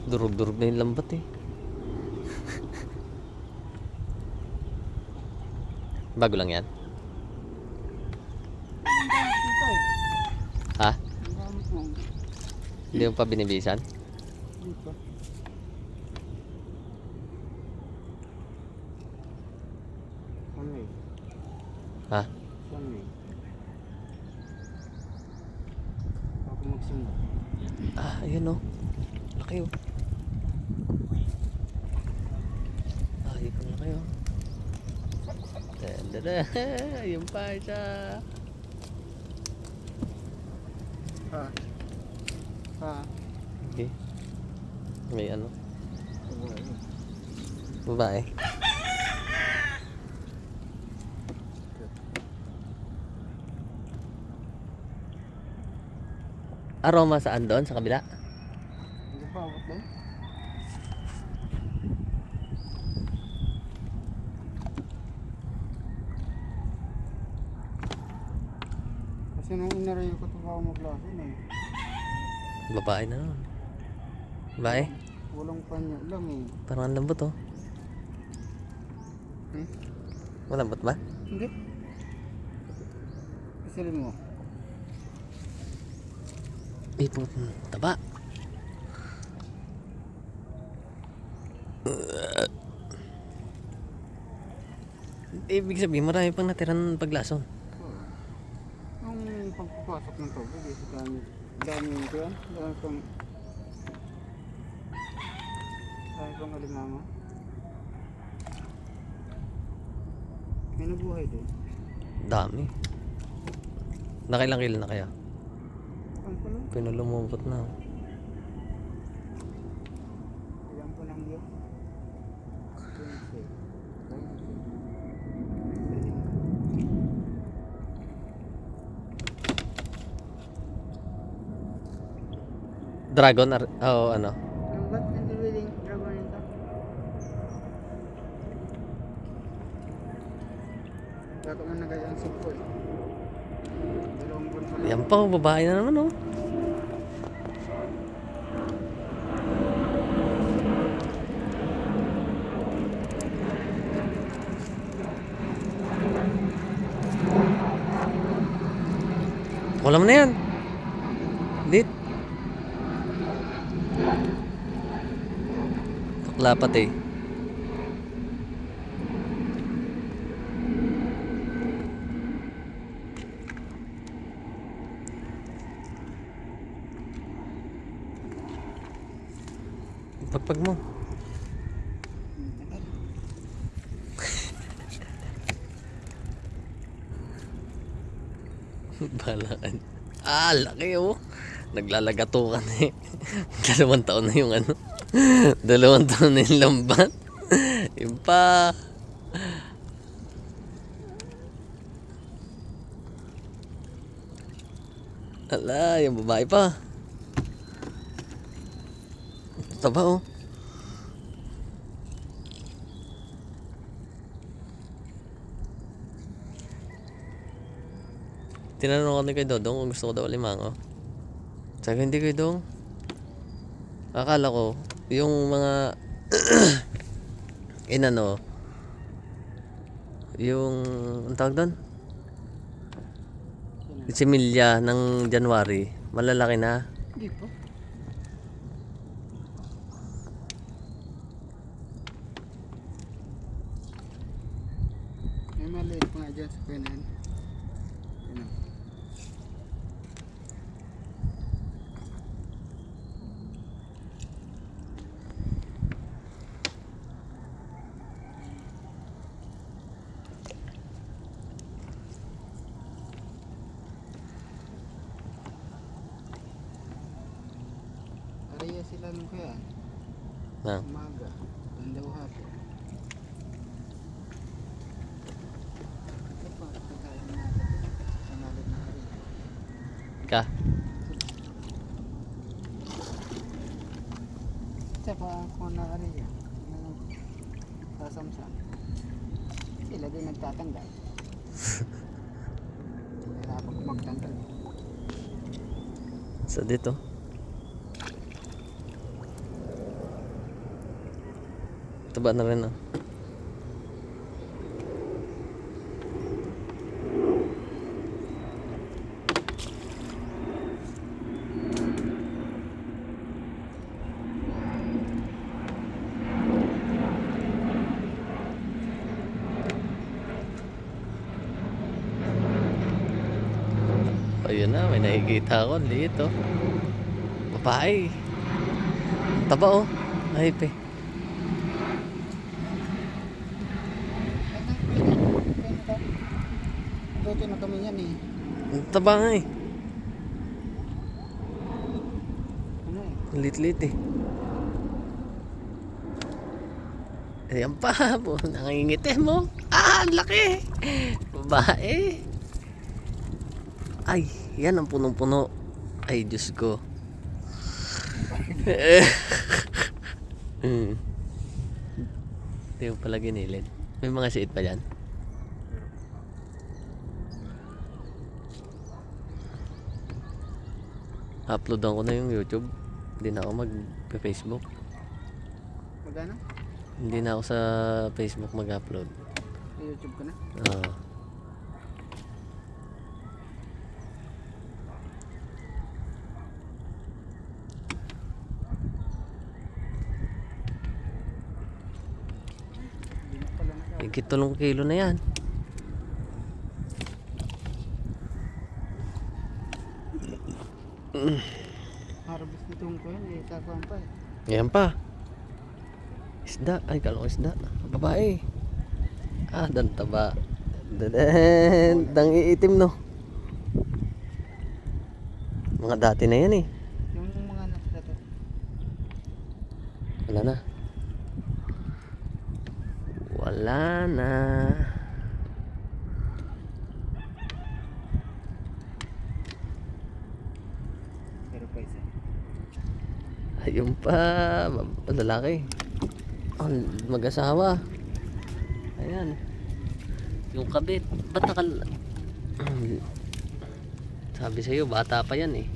Durug-durug na yung lambat eh. Bago lang yan? Dito eh. Ha? Ang gamit mo. Hindi mo pa binibisan? Dito. Sunway. Ha? Sunway. Ako magsimba. Ah, ayun oh. Laki oh. Ah, ikon na kayo. Tadada. Yung pa isa. Ha? Ha? Okay. May ano? Babae. Babae. Aroma saan doon? Sa kabila? Hindi pa abot doon? Kasi nung inarayo ko ito ako maglasin eh. Babae na nun. Babae? Walang panyo lang eh. Parang ang lambot oh. Hmm? Malambot ba? Hindi. Kasalin mo. Ipot. Taba. Ibig sabihin marami pang natiran paglason. Nung pagpapasok ng tubig eh, dami yung kuyan, dami pang alimama. May nabuhay din. Dami. Nakailang kilo na kaya? Ano pa lang? Pinulumupot na. Ilan pa lang yun? 20. Dragon? Oo, ano? Ang ba't nandiwiling dragon nito? Bago man nagayang singko eh. Dalawang buwan pa lang. Yan pa, babae na naman oh. Wala mo na yan. Dit. Tuklapat eh. Pagpag mo. Balaan. Ah, laki oh. Naglalagatukan eh. 2 taon na yung ano. 2 taon na yung lambat. Yung pa. Ala, yung babae pa. Taba oh. Tinanong ko ni kay Dodong kung gusto ko daw alimango. Sabi hindi kay Dong. Akala ko yung mga inano yung ang tawag doon? Similya ng January, malalaki na. Hindi pa. May maliit pa nga dyan sa pinan. Yan o. Ariya sila nung kaya. Ah. Umaga. Tandaw hapon. Ito pa. Pagkain natin. Pangalit na ariya. Ka. Ito pa ako na ariya. Sasamsam. Sila din nagtatanggal. Nahirapan ko magtanggal. Sa dito. Taba na rin ah. Ayun na, may nakikita ako. Liit oh. Babae. Taba oh. Ayip eh. Dito na kami yan eh. Taba nga eh. Ano eh? Lit-lit eh. Ayan pa. Nangingiti mo. Ah, ang laki. Babae. Ay, yan ang punong-puno. Ay, Diyos ko. Hindi ko pala ginilid. May mga siit pa dyan. Uploadan ko na yung YouTube. Hindi na ako mag-Facebook. Magana? Hindi na ako sa Facebook mag-upload. Sa YouTube ka na? Oo. Hindi na pala na. Higit 3 kilo na yan. Harvest nitong ko yan eh. Sasaan pa eh. Ayan pa. Isda. Ay, kalong isda. Babae. Ah, dan taba. Dadan. Dang iitim no. Mga dati na yan eh. Yung mga nasa to. Wala na. Wala na. Pero pa isa. Ayun pa. Lalaki. Oh, mag-asawa. Ayan. Yung kabit. Ba't nakal... Sabi sa'yo, bata pa yan eh.